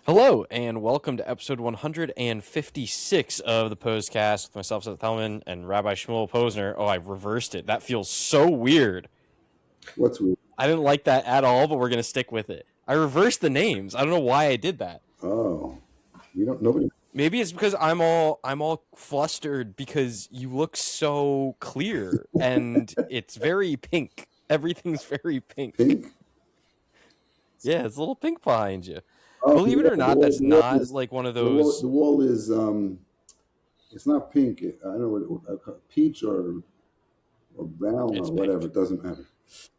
Hello, and welcome to episode 156 of the Pos-cast with myself, Seth Hellman, and Rabbi Shmuel Posner. Oh, I reversed it. That feels so weird. What's weird? I didn't like that at all, but we're going to stick with it. I reversed the names. I don't know why I did that. Oh, you don't. Nobody. Maybe it's because I'm all flustered because you look so clear and it's very pink. Everything's very pink. Pink. Yeah, it's a little pink behind you. Oh, Believe it yeah, or not, that's not like one of those. The wall is. It's not pink. I don't know what peach or brown It's or pink. whatever. It doesn't matter.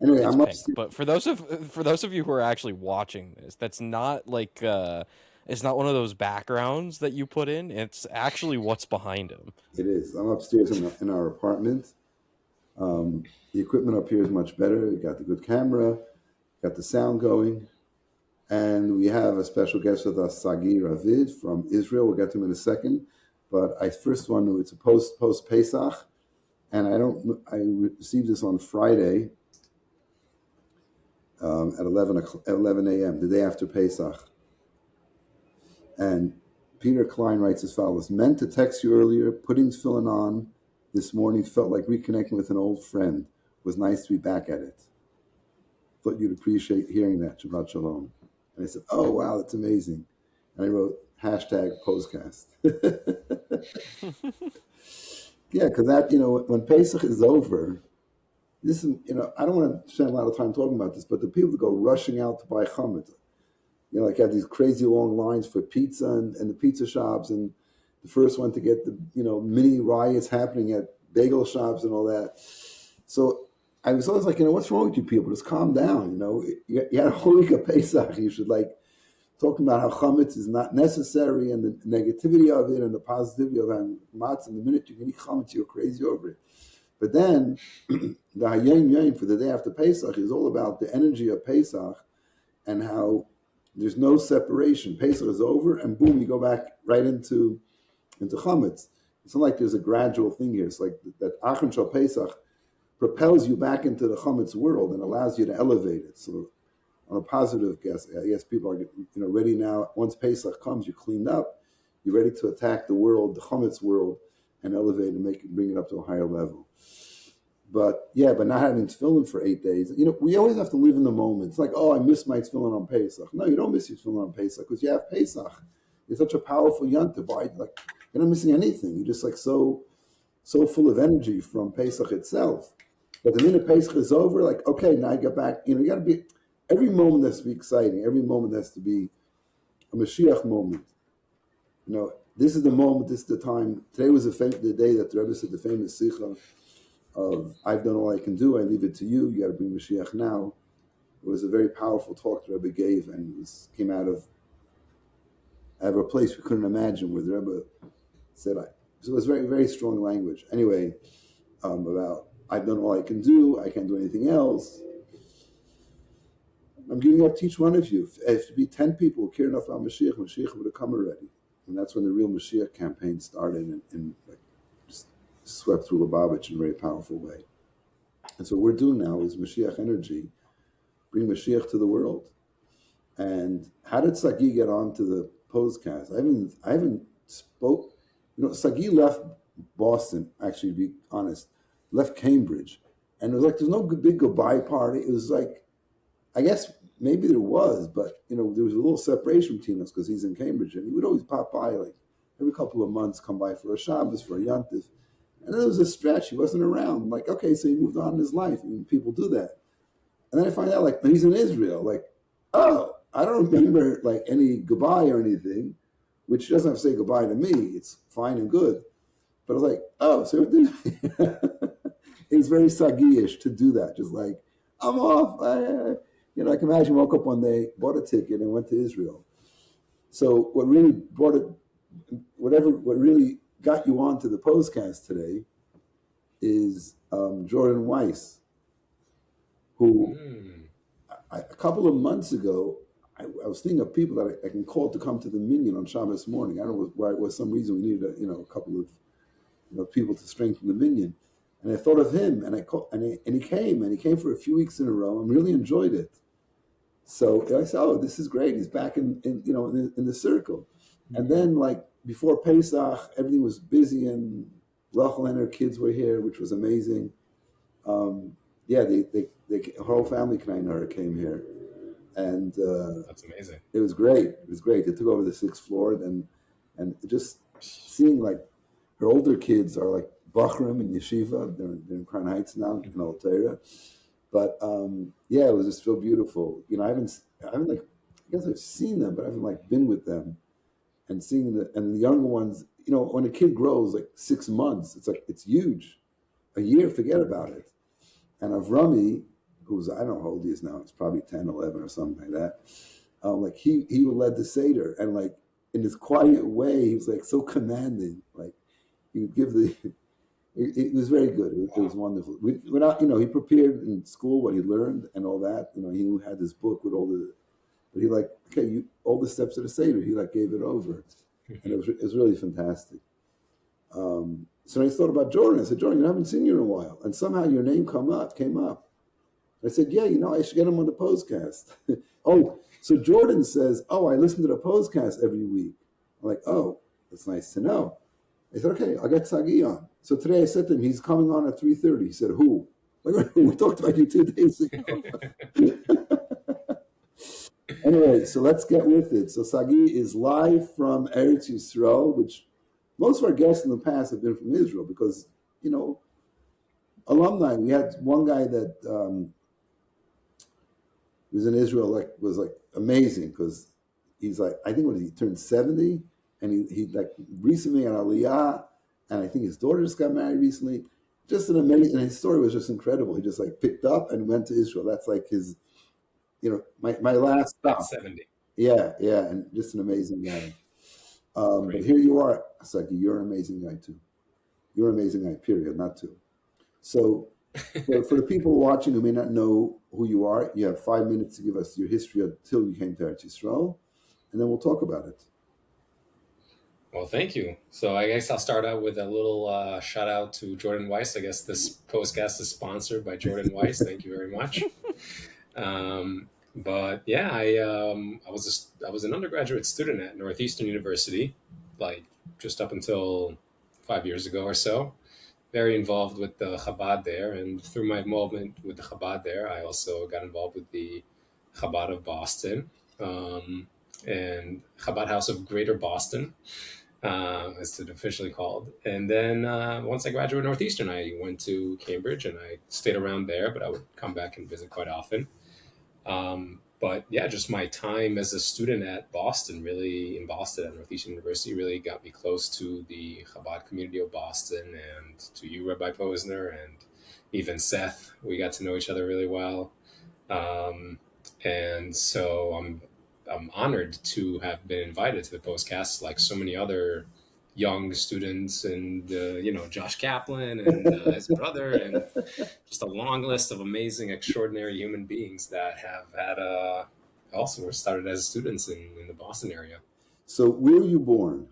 Anyway, It's I'm pink. upstairs. But for those of you who are actually watching this, that's not like it's not one of those backgrounds that you put in. It's actually what's behind him. It is. I'm upstairs in our apartment. The equipment up here is much better. We got the good camera, got the sound going, and we have a special guest with us, Sagi Ravid from Israel. We'll get to him in a second. But I first want to. It's a post-Pesach, and I received this on Friday at 11 a.m., the day after Pesach. And Peter Klein writes as follows: meant to text you earlier, putting tefillin on this morning, felt like reconnecting with an old friend. Was nice to be back at it. Thought you'd appreciate hearing that. Shabbat Shalom. And I said, oh, wow, that's amazing. And I wrote #Pos-cast. Yeah, because that, when Pesach is over, this is, I don't want to spend a lot of time talking about this, but the people that go rushing out to buy chametz, like have these crazy long lines for pizza and the pizza shops, and the first one to get the, mini riots happening at bagel shops and all that. So I was always like, what's wrong with you people? Just calm down. You had a whole week of Pesach. You should talking about how chametz is not necessary and the negativity of it and the positivity of matzah. And the minute you can eat chametz, you're crazy over it. But then the Hayom Yom for the day after Pesach is all about the energy of Pesach and how there's no separation. Pesach is over, and boom, you go back right into chametz. It's not like there's a gradual thing here. It's like that Achon Shal Pesach propels you back into the chametz world and allows you to elevate it. So on a positive guess, I guess people are ready now. Once Pesach comes, you're cleaned up. You're ready to attack the world, the chametz world, and elevate and bring it up to a higher level. But not having tefillin for 8 days. We always have to live in the moment. It's like, oh, I miss my tefillin on Pesach. No, you don't miss your tefillin on Pesach because you have Pesach. It's such a powerful yontif. You're not missing anything. You're just so full of energy from Pesach itself. But the minute Pesach is over, okay, now I get back. You got to be. Every moment has to be exciting. Every moment has to be a Mashiach moment. This is the moment. This is the time. Today was the day that the Rebbe said the famous Sikha of I've done all I can do, I leave it to you. You got to bring Mashiach now. It was a very powerful talk the Rebbe gave, and came out of a place we couldn't imagine, where the Rebbe said, so it was very, very strong language. Anyway, about I've done all I can do, I can't do anything else. I'm giving up to each one of you. If to be 10 people who care enough about Mashiach would have come already. And that's when the real Mashiach campaign started and just swept through Lubavitch in a very powerful way. And so what we're doing now is Mashiach energy, bring Mashiach to the world. And how did Sagi get on to the Pos-cast? I haven't spoke. Sagi left Boston, actually, to be honest, left Cambridge. And it was like, there's no big goodbye party. It was like, I guess maybe there was, but, there was a little separation between us because he's in Cambridge. And he would always pop by, every couple of months, come by for a Shabbos, for a Yontif. And then there was a stretch, he wasn't around. I'm like, okay, so he moved on in his life. People do that. And then I find out, he's in Israel. Oh, I don't remember, any goodbye or anything, which doesn't have to say goodbye to me. It's fine and good. But I was like, oh, so it was very Sagi-ish to do that. Just I'm off. I can imagine woke up one day, bought a ticket, and went to Israel. So what really what really got you on to the Pos-cast today is Jordan Weiss, who a couple of months ago, I was thinking of people that I can call to come to the minyan on Shabbos morning. I don't know why, was some reason we needed a couple of people to strengthen the minyan. And I thought of him, and he came for a few weeks in a row and really enjoyed it. So I said, oh, this is great. He's back in the circle. And then like before Pesach, everything was busy and Rachel and her kids were here, which was amazing. Yeah, her whole family came here, and That's amazing. it was great. It was great. They took over the 6th floor, and just seeing like her older kids are like Bachram and Yeshiva. They're in Crown Heights now in Altaira. But yeah, it was just so beautiful. I haven't like, I guess I've seen them, but I haven't like been with them and seeing the younger ones. When a kid grows like 6 months, it's huge. A year, forget about it. And Avrami, who's, I don't know how old he is now, it's probably 10, 11 or something like that. Like he would lead the Seder, and like in his quiet way, he was like so commanding. Like he would give it was very good. It was wonderful. Without, he prepared in school what he learned and all that. He had this book with but he like, okay, all the steps of the Seder, he like gave it over. And it was really fantastic. So I thought about Jordan. I said, Jordan, I haven't seen you in a while. And somehow your name came up. I said, yeah, I should get him on the Pos-cast. Oh, so Jordan says, oh, I listen to the Pos-cast every week. I'm like, oh, that's nice to know. I said, okay, I'll get Sagi on. So today I said to him, he's coming on at 3:30. He said, who? Like, we talked about you 2 days ago. Anyway, so let's get with it. So Sagi is live from Eretz Yisrael, which most of our guests in the past have been from Israel because, alumni. We had one guy that was in Israel, was amazing because he's like, I think when he turned 70, and he like recently on Aliyah, and I think his daughter just got married recently. Just an amazing, and his story was just incredible. He just like picked up and went to Israel. That's like his, my last stop. 70. Yeah, and just an amazing guy. But here you are, Sagi. You're an amazing guy too. You're an amazing guy. Period. Not two. So, for the people watching who may not know who you are, you have 5 minutes to give us your history until you came to Eretz Yisrael, and then we'll talk about it. Well, thank you. So I guess I'll start out with a little shout out to Jordan Weiss. I guess this Pos-cast is sponsored by Jordan Weiss. Thank you very much. But yeah, I was an undergraduate student at Northeastern University, like just up until 5 years ago or so. Very involved with the Chabad there, and through my involvement with the Chabad there, I also got involved with the Chabad of Boston and Chabad House of Greater Boston, as it's officially called. And then once I graduated Northeastern, I went to Cambridge and I stayed around there, but I would come back and visit quite often. But yeah, just my time as a student at Boston at Northeastern University really got me close to the Chabad community of Boston and to you, Rabbi Posner, and even Seth. We got to know each other really well. And so I'm honored to have been invited to the Pos-cast like so many other young students and, Josh Kaplan and his brother and just a long list of amazing, extraordinary human beings that have had also started as students in the Boston area. So where were you born?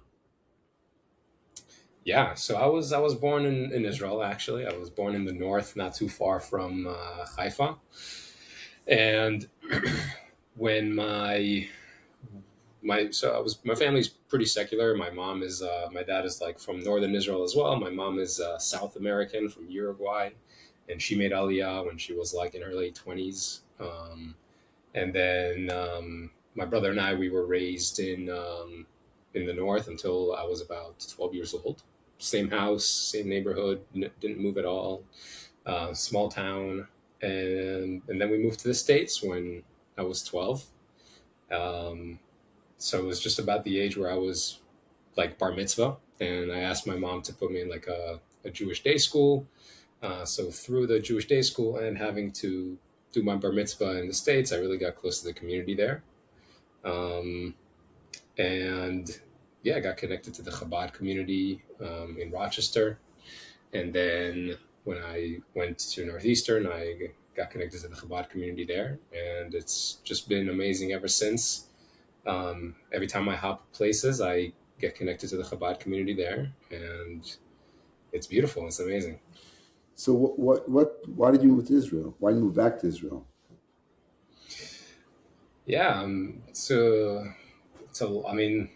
Yeah, so I was born in Israel, actually. I was born in the north, not too far from Haifa. And when my family's pretty secular. My dad is like from northern Israel as well. My mom is South American from Uruguay, and she made Aliyah when she was like in her late 20s. And then my brother and I, we were raised in the north until I was about 12 years old. Same house, same neighborhood, didn't move at all. Small town, and then we moved to the States when I was 12. So it was just about the age where I was like bar mitzvah, and I asked my mom to put me in like a Jewish day school. So through the Jewish day school and having to do my bar mitzvah in the States, I really got close to the community there. And yeah, I got connected to the Chabad community in Rochester. And then when I went to Northeastern, I got connected to the Chabad community there. And it's just been amazing ever since. Every time I hop places, I get connected to the Chabad community there. And it's beautiful. It's amazing. So why did you move to Israel? Why did you move back to Israel? Yeah. So I mean,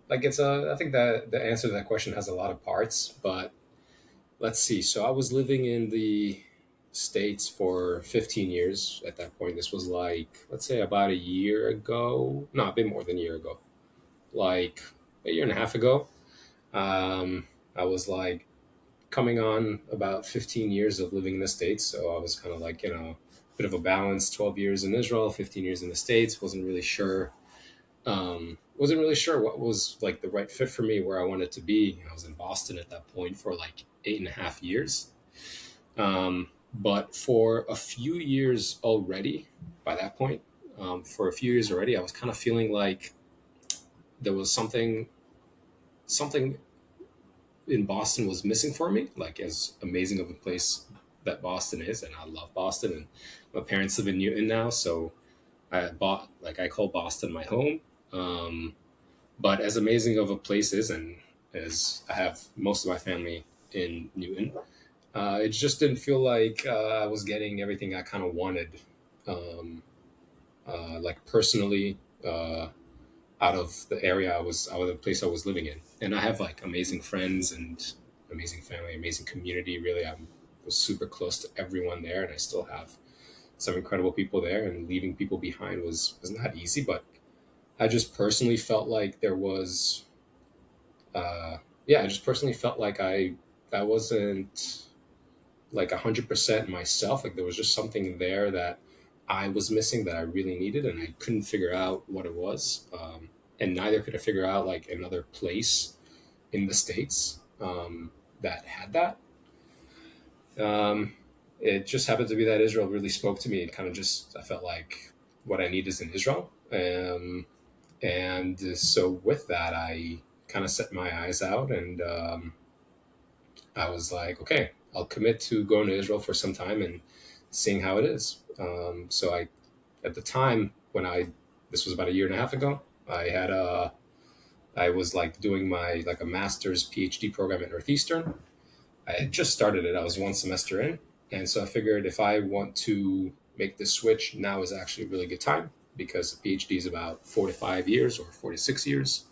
like it's a. I think that the answer to that question has a lot of parts, but let's see. So I was living in the States for 15 years at that point. This was like, let's say about a year ago. No, a bit more than a year ago. Like a year and a half ago. I was like coming on about 15 years of living in the States. So I was kind of like, a bit of a balance, 12 years in Israel, 15 years in the States. Wasn't really sure what was like the right fit for me, where I wanted to be. I was in Boston at that point for like 8.5 years. But for a few years already, by that point, for a few years already, I was kind of feeling like there was something in Boston was missing for me. Like as amazing of a place that Boston is, and I love Boston, and my parents live in Newton now, so I call Boston my home. Um, but as amazing of a place is, and as I have most of my family in Newton, it just didn't feel like I was getting everything I kind of wanted, um, like personally, out of the area out of the place I was living in. And I have like amazing friends and amazing family, amazing community. Really, I was super close to everyone there, and I still have some incredible people there. And leaving people behind was not easy, but I just personally felt like there was, yeah, I just personally felt like I wasn't like 100% myself. Like there was just something there that I was missing that I really needed, and I couldn't figure out what it was. And neither could I figure out like another place in the States that had that. Um, it just happened to be that Israel really spoke to me, and kind of just I felt like what I need is in Israel. And so with that, I kind of set my eyes out, and I was like, okay, I'll commit to going to Israel for some time and seeing how it is. So at the time when this was about a year and a half ago, I was like doing my like a master's PhD program at Northeastern. I had just started it. I was one semester in, and so I figured if I want to make this switch, now is actually a really good time because a PhD is about 4 to 5 years or 4 to 6 years.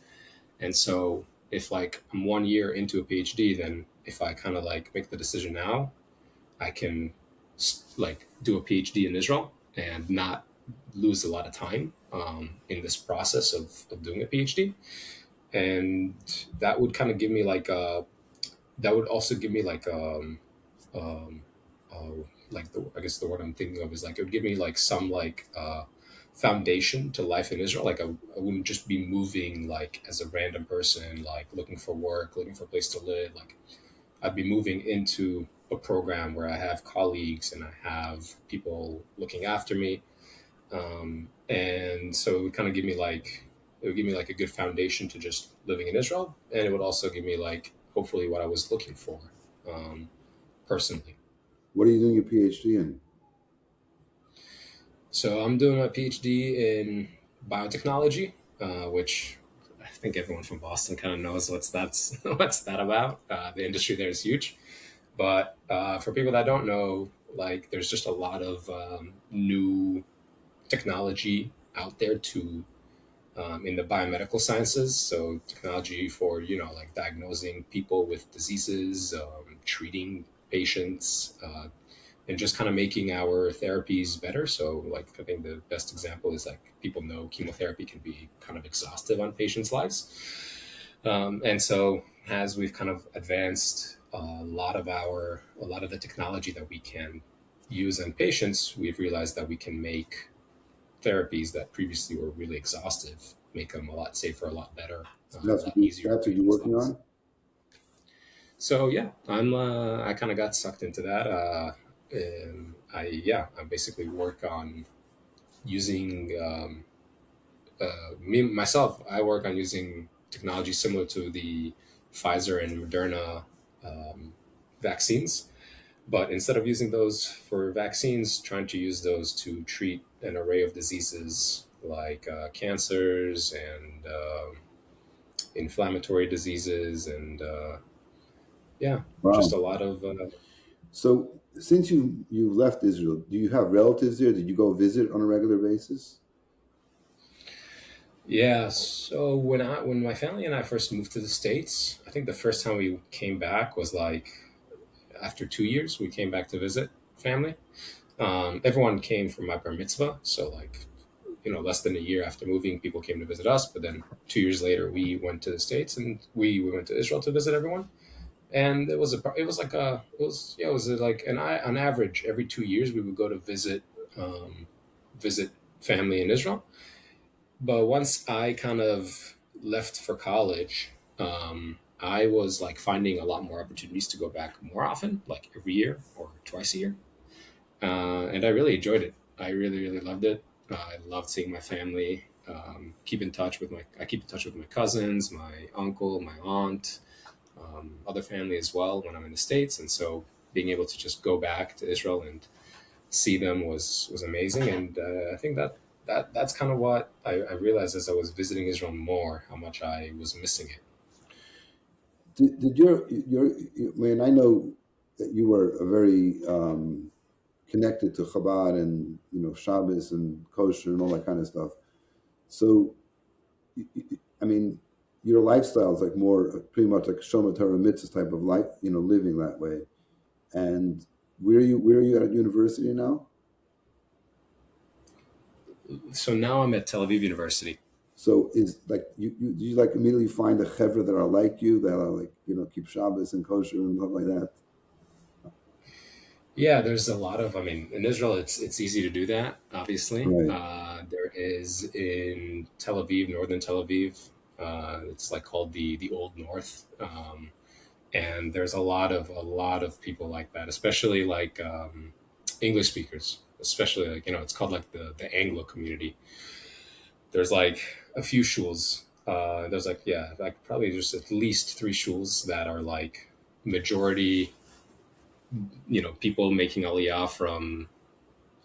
And so if like I'm 1 year into a PhD, then if I kind of like make the decision now, I can like do a PhD in Israel and not lose a lot of time in this process of doing a PhD. And that would kind of give me like that would also give me um, uh, like I guess the word I'm thinking of is like it would give me like some like foundation to life in Israel. Like I wouldn't just be moving like as a random person, like looking for work, looking for a place to live. Like I'd be moving into a program where I have colleagues and I have people looking after me. And so it would kind of give me like it would give me like a good foundation to just living in Israel, and it would also give me like hopefully what I was looking for um, personally. What are you doing your PhD in? So I'm doing my PhD in biotechnology, which I think everyone from Boston kind of knows what's that about. The industry there is huge, but for people that don't know, like there's just a lot of new technology out there to in the biomedical sciences. So technology for like diagnosing people with diseases, treating patients, and just kind of making our therapies better. So like I think the best example is like people know chemotherapy can be kind of exhaustive on patients' lives. And so as we've kind of advanced a lot of the technology that we can use on patients, we've realized that we can make therapies that previously were really exhaustive, make them a lot safer, a lot better, So a lot easier that's for what you're patients' working lives. on? So yeah, I kind of got sucked into that. And I basically work on using me myself. I work on using technology similar to the Pfizer and Moderna um, vaccines, but instead of using those for vaccines, trying to use those to treat an array of diseases like cancers and inflammatory diseases and yeah, just Wow. a lot of So since you've left Israel, do you have relatives there? Did you go visit on a regular basis? Yeah, so when my family and I first moved to the States, I think the first time we came back was like after 2 years. We came back to visit family. Everyone came for my bar mitzvah, so like less than a year after moving, people came to visit us. But then 2 years later, we went to the States and we went to Israel to visit everyone. And it was like on average every 2 years we would go to visit family in Israel. But once I kind of left for college, I was like finding a lot more opportunities to go back more often, like every year or twice a year. And I really enjoyed it. I really, really loved it. I loved seeing my family. I keep in touch with my cousins, my uncle, my aunt, other family as well when I'm in the States. And so being able to just go back to Israel and see them was amazing. And I think that's kind of what I realized as I was visiting Israel more, how much I was missing it. Did I mean, I know that you were a very connected to Chabad and Shabbos and kosher and all that kind of stuff. So, I mean, your lifestyle is like more pretty much like Shomer Torah mitzvah type of life, living that way. And where are you at university now? So now I'm at Tel Aviv University. So is like you like immediately find a chevra that are like you, that are like keep Shabbos and kosher and stuff like that. Yeah, there's a lot of. I mean, in Israel, it's easy to do that. Obviously, Right. there is in Tel Aviv, northern Tel Aviv. It's like called the Old North, and there's a lot of people like that, especially like English speakers. Especially like it's called like the Anglo community. There's like a few shuls. There's like like probably just at least three shuls that are like majority people making aliyah from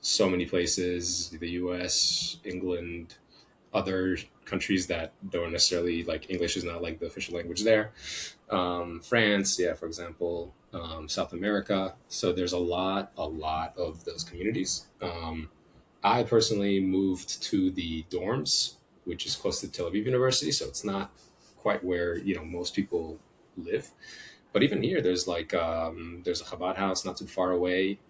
so many places, the US, England, other countries that don't necessarily like English is not like the official language there. France, yeah, for example, South America. So there's a lot of those communities. I personally moved to the dorms, which is close to Tel Aviv University, so it's not quite where most people live. But even here, there's a Chabad house not too far away.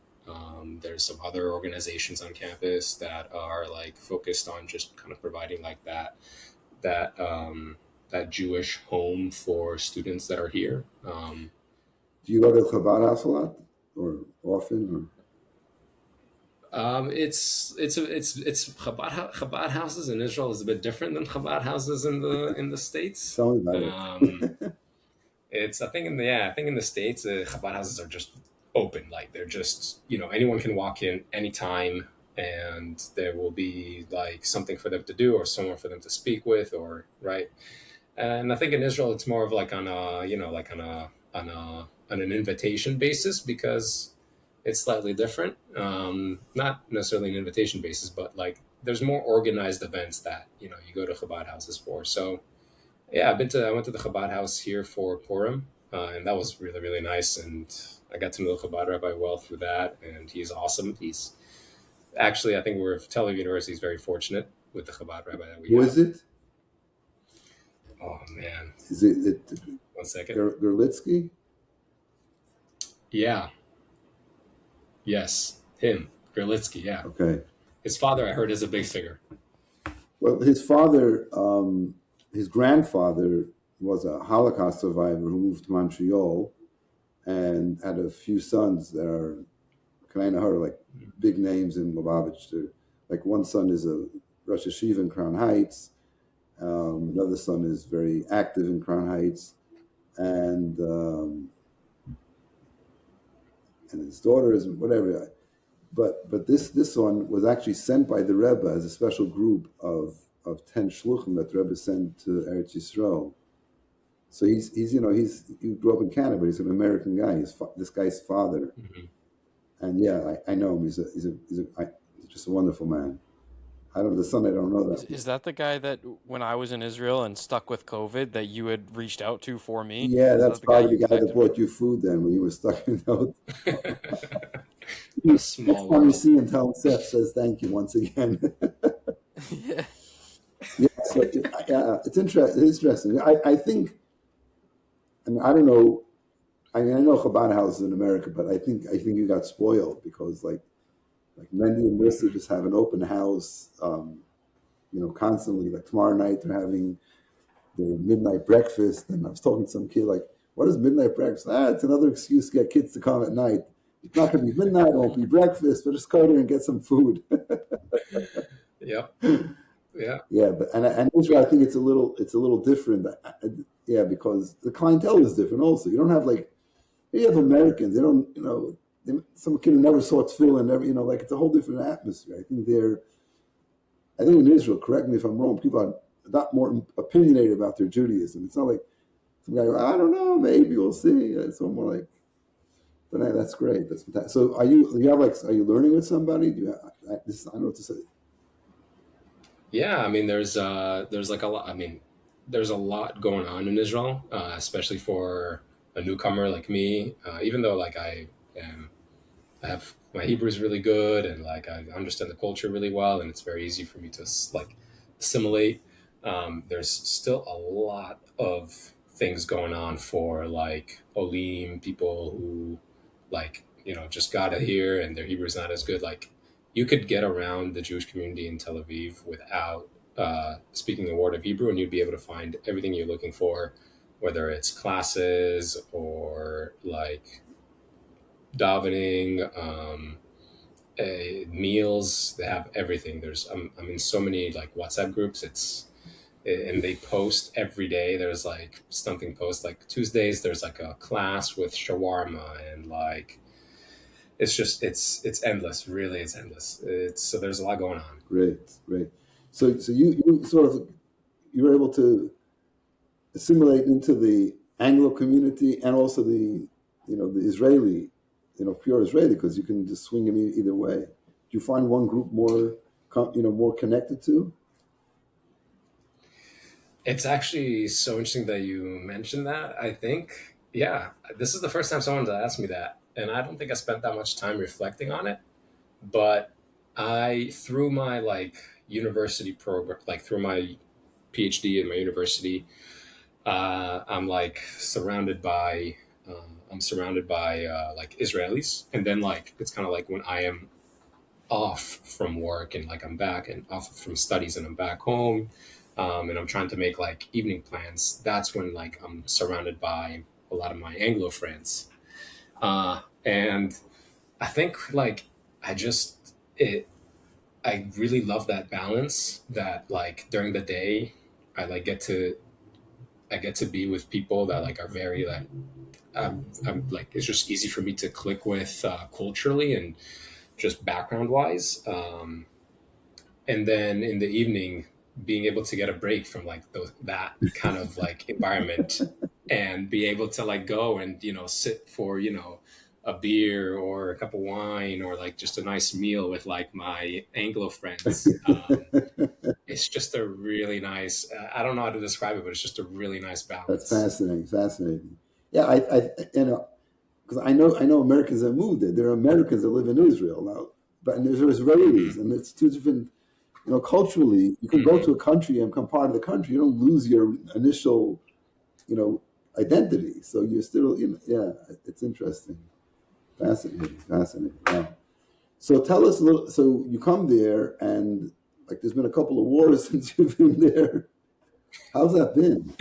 There's some other organizations on campus that are like focused on just kind of providing like that Jewish home for students that are here. Do you go to Chabad house a lot or often? It's Chabad houses in Israel is a bit different than Chabad houses in the States. Tell me about Um, It's I think in the States, Chabad houses are just open. Like they're just anyone can walk in anytime, and there will be like something for them to do or someone for them to speak with, or right. And I think in Israel, it's more of like on a like on an invitation basis because it's slightly different. Not necessarily an invitation basis, but like there's more organized events that you go to Chabad houses for. So yeah, I went to the Chabad house here for Purim, and that was really, really nice. And I got to know the Chabad rabbi well through that, and he's awesome. He's actually, I think Tel Aviv University is very fortunate with the Chabad rabbi that we Who have. is it? Oh man, Is it 1 second. Gerlitsky? Yeah, yes, him, Gerlitsky. Yeah, Okay. his father I heard is a big figure. Well, his father, his grandfather was a Holocaust survivor who moved to Montreal and had a few sons that are kind of like big names in Lubavitch. Like one son is a Rosh Yeshiva in Crown Heights. Another son is very active in Crown Heights, and his daughter is whatever. But this one was actually sent by the Rebbe as a special group of 10 shluchim that the Rebbe sent to Eretz Yisrael. So he grew up in Canada, but he's an American guy. This guy's father, Mhm. and yeah, I know him. He's just a wonderful man. I don't the son. I don't know that. Is that the guy that when I was in Israel and stuck with COVID that you had reached out to for me? Yeah, Is that's that the guy probably you the guy that connected brought you food then when you were stuck in the What a Next small time you world. see him, tell him Seth says thank you once again. with? Yeah. Yeah, so it's interesting. I think, I mean, I don't know. I mean, I know Chabad houses in America, but I think you got spoiled because like Mendy and Mercy just have an open house, constantly. Like tomorrow night they're having their midnight breakfast, and I was talking to some kid like, "What is midnight breakfast?" It's another excuse to get kids to come at night. It's not going to be midnight, it won't be breakfast, but just go there and get some food. Yep. Yeah. Yeah, but and Israel, I think it's a little different. Yeah, because the clientele is different. Also, you don't have like you have Americans. They don't, some kid who never saw tefillin, never, like it's a whole different atmosphere. I think in Israel, correct me if I'm wrong, people are a lot more opinionated about their Judaism. It's not like some guy, I don't know, maybe we'll see. It's more like, but hey, that's great. That's fantastic. So are you learning with somebody? Do you I don't know what to say. Yeah, I mean, there's like a lot. I mean, there's a lot going on in Israel, especially for a newcomer like me. Even though like am, I have my Hebrew is really good, and like I understand the culture really well, and it's very easy for me to like assimilate. There's still a lot of things going on for like Olim people who like just got here and their Hebrew is not as good. Like you could get around the Jewish community in Tel Aviv without speaking a word of Hebrew, and you'd be able to find everything you're looking for, whether it's classes or like davening, meals. They have everything. I'm in so many like WhatsApp groups. And they post every day. There's like something post like Tuesdays. There's like a class with shawarma, and like it's endless. Really, it's endless. It's so there's a lot going on. Great, great. So you sort of you were able to assimilate into the Anglo community and also the Israeli, pure Israeli, because you can just swing it either way. Do you find one group more connected to? It's actually so interesting that you mentioned that. I think, yeah, this is the first time someone's asked me that, and I don't think I spent that much time reflecting on it. But through my like university program, like through my PhD in my university, I'm like I'm surrounded by like Israelis, and then like it's kind of like when I am off from work and like I'm back and off from studies and I'm back home, and I'm trying to make like evening plans. That's when like I'm surrounded by a lot of my Anglo friends, and I think like I just it I really love that balance that like during the day I like I get to be with people that like are very like I'm like it's just easy for me to click with culturally and just background wise. And then in the evening, being able to get a break from like that kind of like environment and be able to like go and sit for a beer or a cup of wine or like just a nice meal with like my Anglo friends. It's just a really nice. I don't know how to describe it, but it's just a really nice That's balance. fascinating, fascinating. Yeah, because I know Americans that moved there. There are Americans that live in Israel now, but and there's Hmm. Israelis, and it's two different. Culturally, you can go Hmm. to a country and become part of the country. You don't lose your initial, you know, identity. So you're still, yeah, it's interesting, fascinating, fascinating. Wow. So tell us a little. So you come there, and like, there's been a couple of wars since you've been there. How's that been?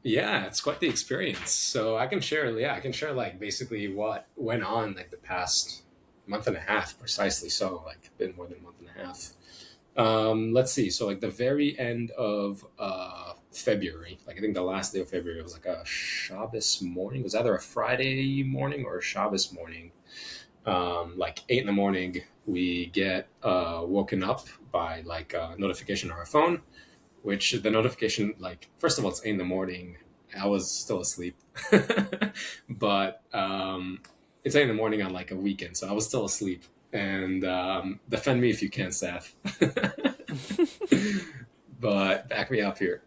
Yeah, it's quite the experience. So I can share, yeah, I can share like basically what went on like the past month and a half precisely. So like been more than a month and a half. Let's see. So like the very end of February, like I think the last day of February was like a Shabbos morning. It was either a Friday morning or a Shabbos morning. Like 8 in the morning, we get woken up by like a notification on our phone, which the notification, like, first of all, it's 8 in the morning. I was still asleep, but it's 8 in the morning on like a weekend, so I was still asleep. And defend me if you can, Seth. But back me up here.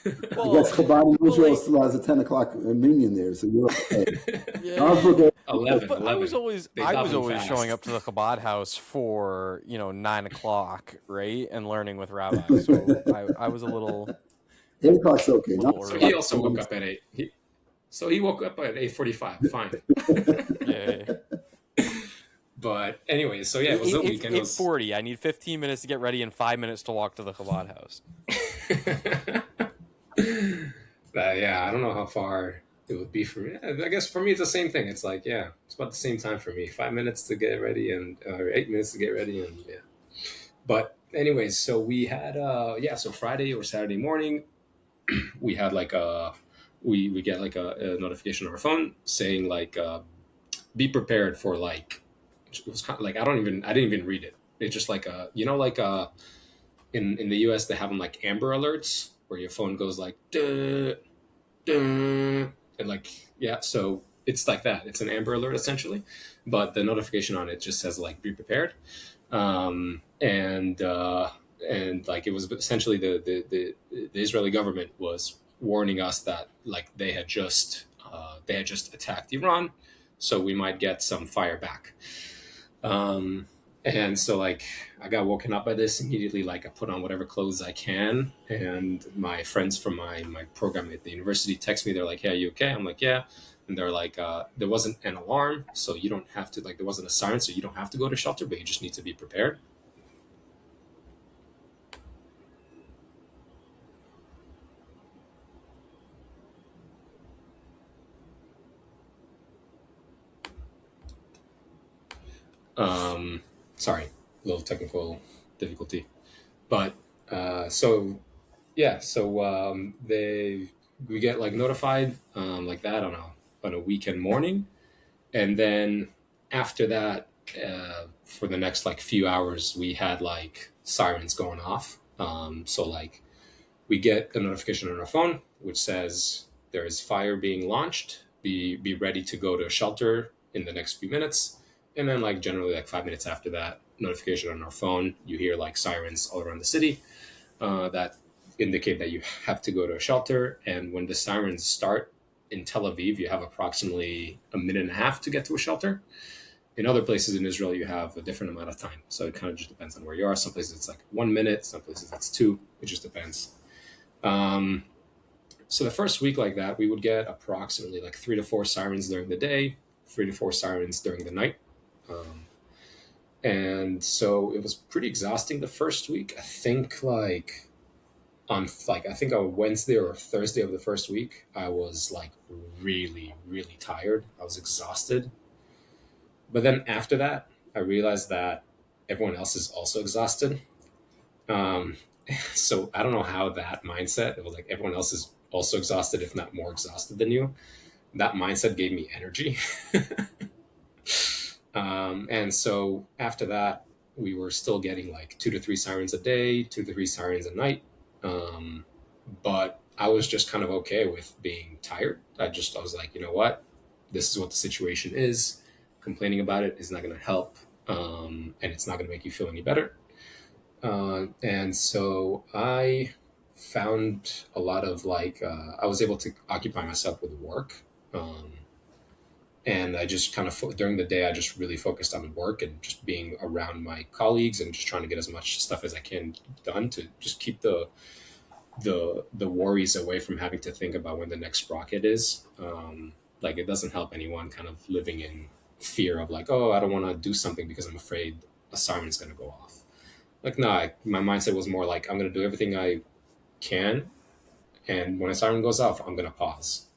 I guess Chabad in well, Israel like, still has a 10 o'clock minion there, so you're okay. yeah. Osberg, 11, But I was 11. always They I was daven always showing fast. up to the Chabad house for 9 o'clock, right, and learning with Rabbi. So I was a 8 o'clock's okay. 9 little So early. he also woke up at 8. So he woke up at 8:45. Fine. Yeah, But anyway, so yeah, it was a weekend. It eight was 40. I need 15 minutes to get ready and 5 minutes to walk to the Chabad house. yeah, I don't know how far it would be for me. I guess for me it's the same thing. It's like, yeah, it's about the same time for me. 5 minutes to get ready and 8 minutes to get ready, and yeah. But anyways, so we had so Friday or Saturday morning, we had like we get like a notification on our phone saying like be prepared for like, it was kind of like, I didn't even read it. It's just like in the US they have them like Amber Alerts where your phone goes like duh, duh, and like, yeah, so it's like that. It's an Amber Alert essentially, but the notification on it just says like be prepared. And like it was essentially the Israeli government was warning us that like they had just attacked Iran, so we might get some fire back. And so like I got woken up by this immediately. Like I put on whatever clothes I can, and my friends from my program at the university text me. They're like, "Hey, are you okay?" I'm like, "Yeah." And they're like, "There wasn't an alarm, so you don't have to, like, there wasn't a siren, so you don't have to go to shelter, but you just need to be prepared." Sorry, a little technical difficulty, but so yeah, so we get like notified like that on a weekend morning, and then after that, for the next like few hours, we had like sirens going off. So like we get a notification on our phone which says there is fire being launched. Be ready to go to a shelter in the next few minutes. And then like generally like 5 minutes after that notification on our phone, you hear like sirens all around the city that indicate that you have to go to a shelter. And when the sirens start in Tel Aviv, you have approximately a minute and a half to get to a shelter. In other places in Israel, you have a different amount of time. So it kind of just depends on where you are. Some places it's like 1 minute, some places it's 2. It just depends. So the first week like that, we would get approximately like 3 to 4 sirens during the day, 3 to 4 sirens during the night. And so it was pretty exhausting the first week. I think like on Wednesday or Thursday of the first week, I was like really, really tired. I was exhausted. But then after that, I realized that everyone else is also exhausted. Um, so I don't know how that mindset, it was like everyone else is also exhausted, if not more exhausted than you. That mindset gave me energy. And so after that, we were still getting like 2 to 3 sirens a day, 2 to 3 sirens a night. But I was just kind of okay with being tired. I was like, you know what? This is what the situation is. Complaining about it is not going to help. And it's not going to make you feel any better. And so I found a lot of like, I was able to occupy myself with work. And I just kind of, during the day, I just really focused on work and just being around my colleagues and just trying to get as much stuff as I can done to just keep the worries away from having to think about when the next rocket is. Like it doesn't help anyone kind of living in fear of like, oh, I don't want to do something because I'm afraid a siren's going to go off. Like, no, my mindset was more like, I'm going to do everything I can. And when a siren goes off, I'm going to pause.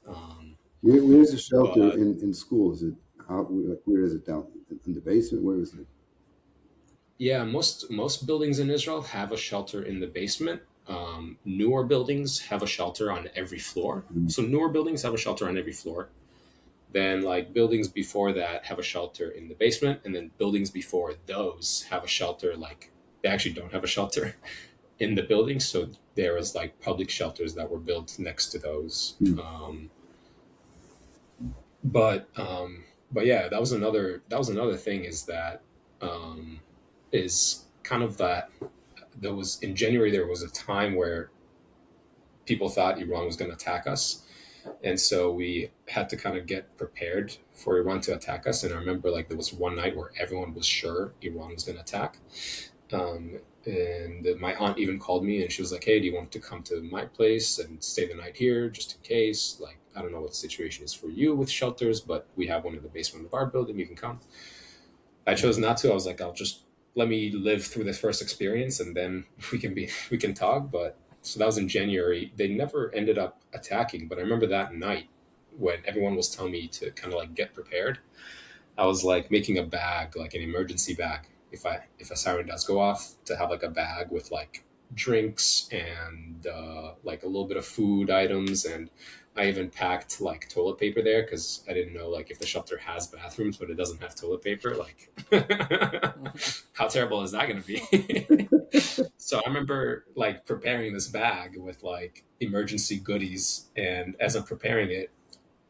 Where's the shelter But in school? Is it out? Where is it down in the basement? Where is it? yeah, most buildings in Israel have a shelter in the basement. Newer buildings have a shelter on every floor. Mm. So newer buildings have a shelter on every floor. Then like buildings before that have a shelter in the basement, and then buildings before those have a shelter, like they actually don't have a shelter in the building. So there was like public shelters that were built next to those. Mm. But yeah, that was another thing is that is kind of that there was in January there was a time where people thought Iran was going to attack us. And so we had to kind of get prepared for Iran to attack us. And I remember like there was one night where everyone was sure Iran was going to attack. And my aunt even called me and she was like, hey, do you want to come to my place and stay the night here just in case? Like, I don't know what the situation is for you with shelters, but we have one in the basement of our building. You can come. I chose not to. I was like, I'll just let me live through this first experience and then we can talk. But so that was in January. They never ended up attacking, but I remember that night when everyone was telling me to kind of like get prepared. I was like making a bag, like an emergency bag. If a siren does go off, to have like a bag with like drinks and like a little bit of food items, and I even packed like toilet paper there because I didn't know like if the shelter has bathrooms but it doesn't have toilet paper, like how terrible is that going to be? So I remember like preparing this bag with like emergency goodies, and as I'm preparing it,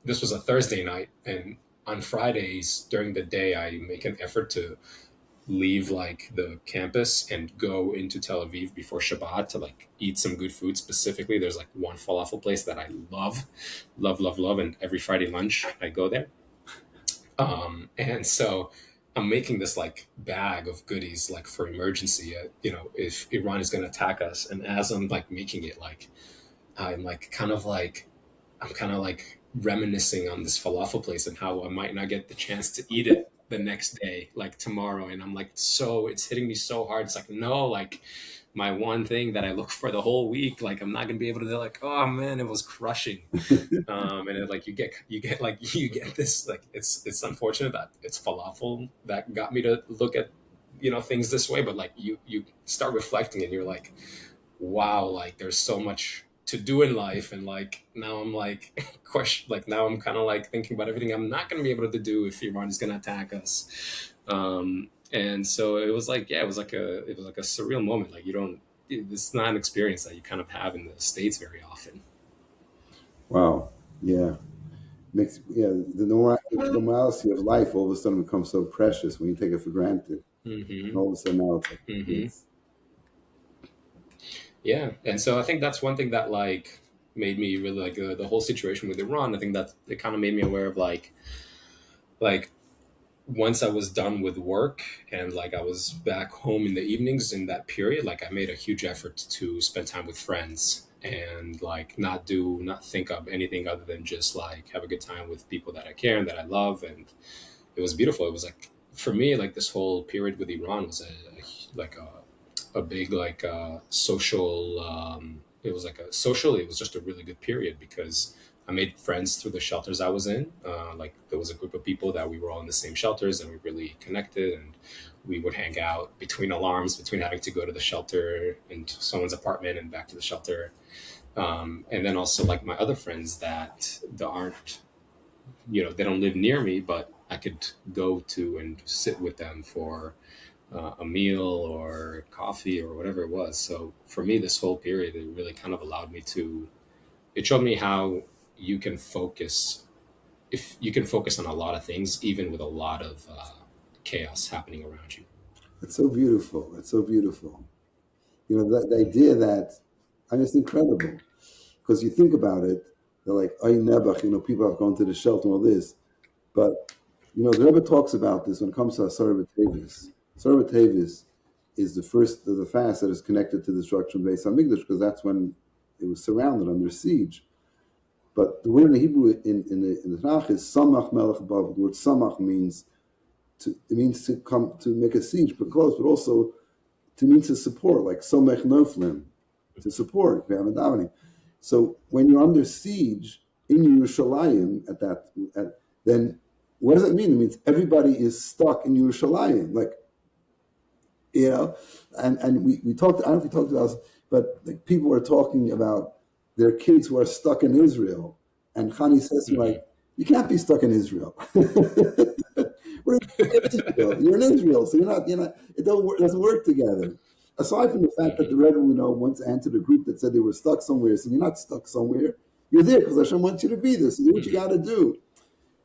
this was a Thursday night, and on Fridays during the day I make an effort to leave like the campus and go into Tel Aviv before Shabbat to like eat some good food. Specifically, there's like one falafel place that I love, and every Friday lunch I go there. And so I'm making this like bag of goodies like for emergency, if Iran is going to attack us. And as I'm like making it, like I'm kind of like reminiscing on this falafel place and how I might not get the chance to eat it the next day, like tomorrow. And I'm like, so it's hitting me so hard. It's like, no, like my one thing that I look for the whole week, like I'm not gonna be able to do, like, oh man, it was crushing. And it, like you get this, like it's unfortunate that it's falafel that got me to look at things this way, but like you start reflecting and you're like, wow, like there's so much to do in life, and like now I'm like now I'm kind of like thinking about everything I'm not going to be able to do if Iran is going to attack us. And so it was like, it was like a surreal moment. Like it's not an experience that you kind of have in the States very often. Wow. Yeah. The normality of life all of a sudden becomes so precious when you take it for granted. Mm-hmm. And all of a sudden now it's like, mm-hmm. Yeah, and so I think that's one thing that like made me really like the whole situation with Iran. I think that it kind of made me aware of like once I was done with work and like I was back home in the evenings in that period, like I made a huge effort to spend time with friends and like not think of anything other than just like have a good time with people that I care and that I love. And it was beautiful. It was like, for me, like this whole period with Iran was a big like social it was just a really good period because I made friends through the shelters I was in. Like there was a group of people that we were all in the same shelters and we really connected, and we would hang out between alarms, between having to go to the shelter and someone's apartment and back to the shelter. And then also like my other friends that aren't, they don't live near me, but I could go to and sit with them for a meal or coffee or whatever it was. So for me, this whole period, it really kind of allowed me it showed me how you can focus on a lot of things, even with a lot of chaos happening around you. It's so beautiful. It's so beautiful. The idea that, and it's incredible because you think about it, they're like, Ay Nebuch, people have gone to the shelter and all this. But, the Rebbe talks about this when it comes to Asar B'Tevis. Asar B'Tevis is the first of the fast that is connected to the destruction of Beis HaMikdash because that's when it was surrounded under siege. But the word in Hebrew in the Tanakh is Samach Melech Bavel. The word Samach means to come to make a siege, but close, but also to support, like Somech Noflim, to support. We have a davening. So when you're under siege in Yerushalayim then what does it mean? It means everybody is stuck in Yerushalayim, like and we talked. I don't know if we talked about this, but like, people were talking about their kids who are stuck in Israel, and Chani says to me, like, you can't be stuck in Israel. We're in Israel. You're in Israel, so you're not. It doesn't work together. Aside from the fact that the Rebbe we know once answered a group that said they were stuck somewhere, so you're not stuck somewhere. You're there because Hashem wants you to be there. So do what you got to do.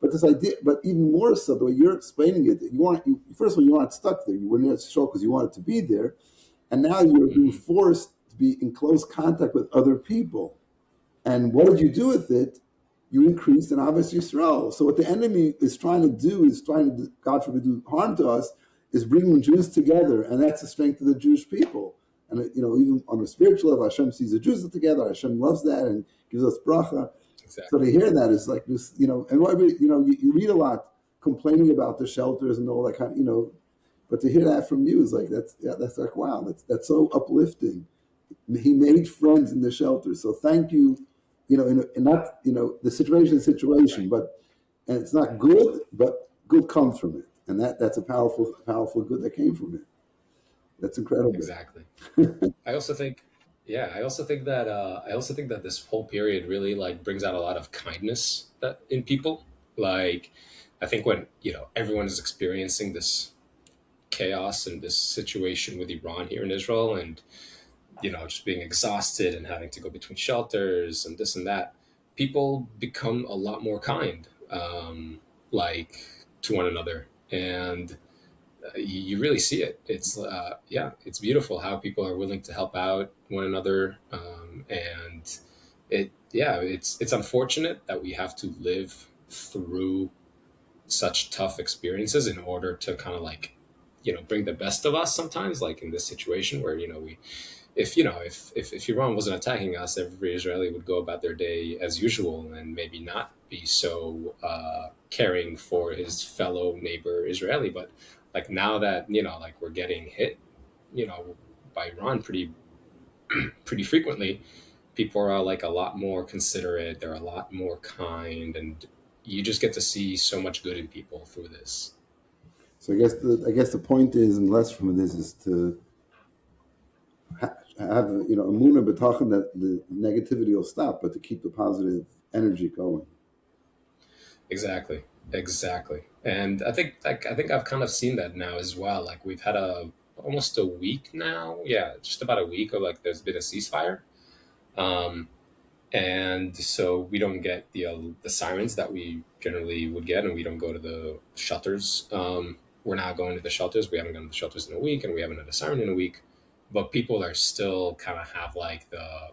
But this idea, but even more so, the way you're explaining it, first of all, you weren't stuck there. You were near the show because you wanted to be there, and now you're being forced to be in close contact with other people. And what did you do with it? You increased in Ahavas Yisrael. So what the enemy is trying to do, God forbid, do harm to us, is bringing Jews together, and that's the strength of the Jewish people. And even on a spiritual level, Hashem sees the Jews together. Hashem loves that and gives us bracha. Exactly. So to hear that is like this, and you read a lot complaining about the shelters and all that kind of, but to hear that from you is like that's like wow, that's so uplifting. He made friends in the shelter, so thank you. And not the situation, but and it's not good, but good comes from it, and that's a powerful good that came from it. That's incredible. Exactly. I also think that this whole period really like brings out a lot of kindness in people. Like, I think when everyone is experiencing this chaos and this situation with Iran here in Israel, and just being exhausted and having to go between shelters and this and that, people become a lot more kind, like to one another, and you really see it. It's beautiful how people are willing to help out one another, and it's unfortunate that we have to live through such tough experiences in order to kind of like bring the best of us sometimes, like in this situation where if Iran wasn't attacking us, every Israeli would go about their day as usual and maybe not be so caring for his fellow neighbor Israeli. But like now that like we're getting hit by Iran pretty frequently, people are like a lot more considerate, they're a lot more kind, and you just get to see so much good in people through this. So I guess the point is, and less from this, is to have emunah b'tachon that the negativity will stop, but to keep the positive energy going. Exactly. And I think I've kind of seen that now as well. Like we've had almost a week now, just about a week of like there's been a ceasefire, and so we don't get the sirens that we generally would get, and we don't go to the shelters. We're not going to the shelters. We haven't gone to the shelters in a week, and we haven't had a siren in a week. But people are still kind of have like the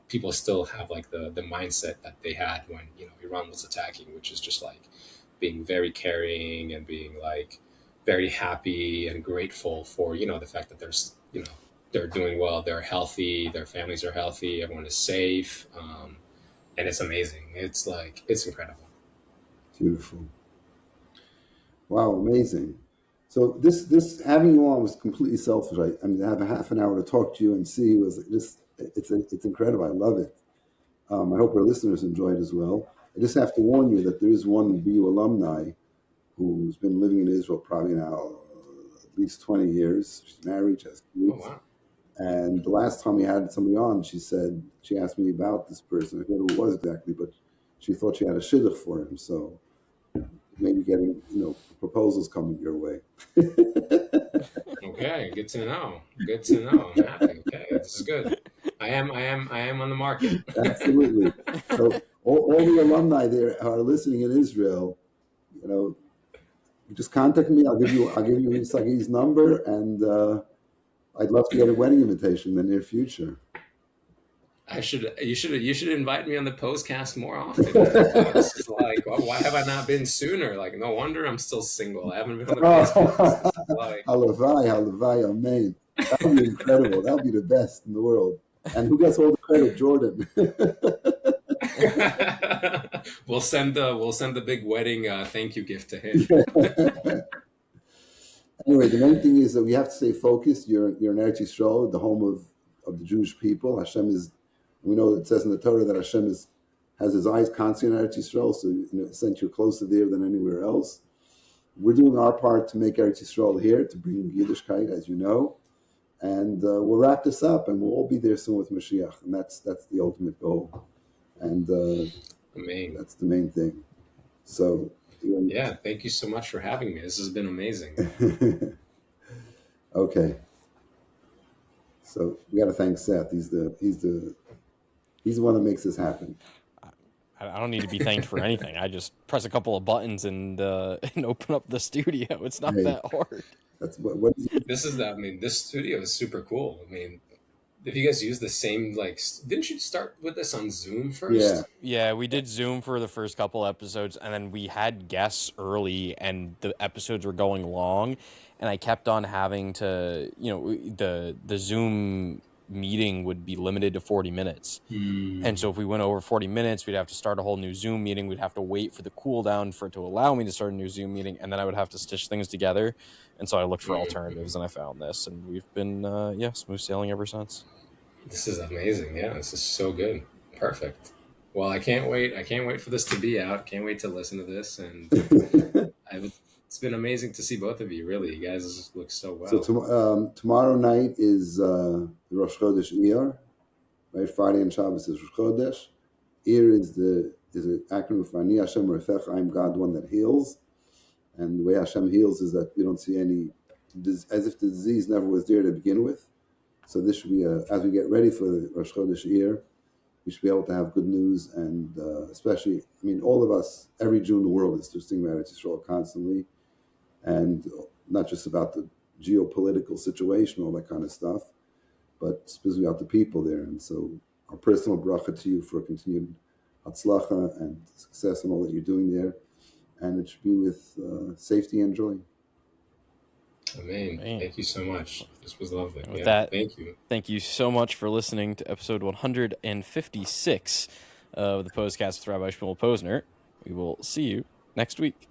mindset that they had when Iran was attacking, which is just like being very caring and being like very happy and grateful for the fact that they're doing well, they're healthy, their families are healthy, everyone is safe, and it's amazing. It's incredible. Beautiful. Wow, amazing. So this having you on was completely selfish. I mean, to have a half an hour to talk to you and see was just it's incredible. I love it. I hope our listeners enjoy it as well. I just have to warn you that there is one BU alumni who's been living in Israel probably now at least 20 years. She's married, she has kids. Oh, wow. And the last time we had somebody on, she asked me about this person. I forget who it was exactly, but she thought she had a shidduch for him. So maybe getting proposals coming your way. Okay, good to know. I'm happy. Okay, this is good. I am on the market. Absolutely. So all the alumni there are listening in Israel. You just contact me. I'll give you Sagi's number, and I'd love to get a wedding invitation in the near future. You should invite me on the Pos-cast more often. This is like, why have I not been sooner? Like, no wonder I'm still single. I haven't been on the Pos-cast. Like, Halavai, amen. That would be incredible. That would be the best in the world. And who gets all the credit? Jordan. We'll send the big wedding thank you gift to him. Anyway, the main thing is that we have to stay focused. You're in Eretz Yisrael, the home of the Jewish people. Hashem is. We know it says in the Torah that Hashem has his eyes constantly on Eretz Yisrael, so since you're closer there than anywhere else. We're doing our part to make Eretz Yisrael here, to bring Yiddishkeit, as you know, and we'll wrap this up, and we'll all be there soon with Mashiach, and that's the ultimate goal, and that's the main thing. So thank you so much for having me. This has been amazing. Okay, so we got to thank Seth. He's the one that makes this happen. I don't need to be thanked for anything. I just press a couple of buttons and open up the studio. It's not that hard. That's what this studio is super cool. I mean, If you guys use the same, like, didn't you start with this on Zoom first? Yeah. Yeah, we did Zoom for the first couple episodes, and then we had guests early, and the episodes were going long, and I kept on having to, the Zoom meeting would be limited to 40 minutes. And so if we went over 40 minutes, we'd have to start a whole new Zoom meeting. We'd have to wait for the cooldown for it to allow me to start a new Zoom meeting, and then I would have to stitch things together. And so I looked for alternatives, and I found this, and we've been, smooth sailing ever since. This is amazing. Yeah, this is so good. Perfect. Well, I can't wait. I can't wait for this to be out. Can't wait to listen to this. And it's been amazing to see both of you. Really, you guys look so well. So tomorrow night is the Rosh Chodesh Iyar, right? Friday and Shabbos is Rosh Chodesh. Iyar is an acronym for Ani Hashem Refech. I'm God, one that heals. And the way Hashem heals is that we don't see any, as if the disease never was there to begin with. So this should be, as we get ready for the Rosh Chodesh Iyar, we should be able to have good news, and especially, I mean, all of us, every Jew in the world is just thinking about Eretz Yisrael constantly, and not just about the geopolitical situation, all that kind of stuff, but specifically about the people there. And so our personal bracha to you for continued hatzlacha and success and all that you're doing there, and it should be with safety and joy. Amen. Thank you so much. This was lovely. With that, thank you so much for listening to episode 156 of the Pos-cast with Rabbi Shmuel Posner. We will see you next week.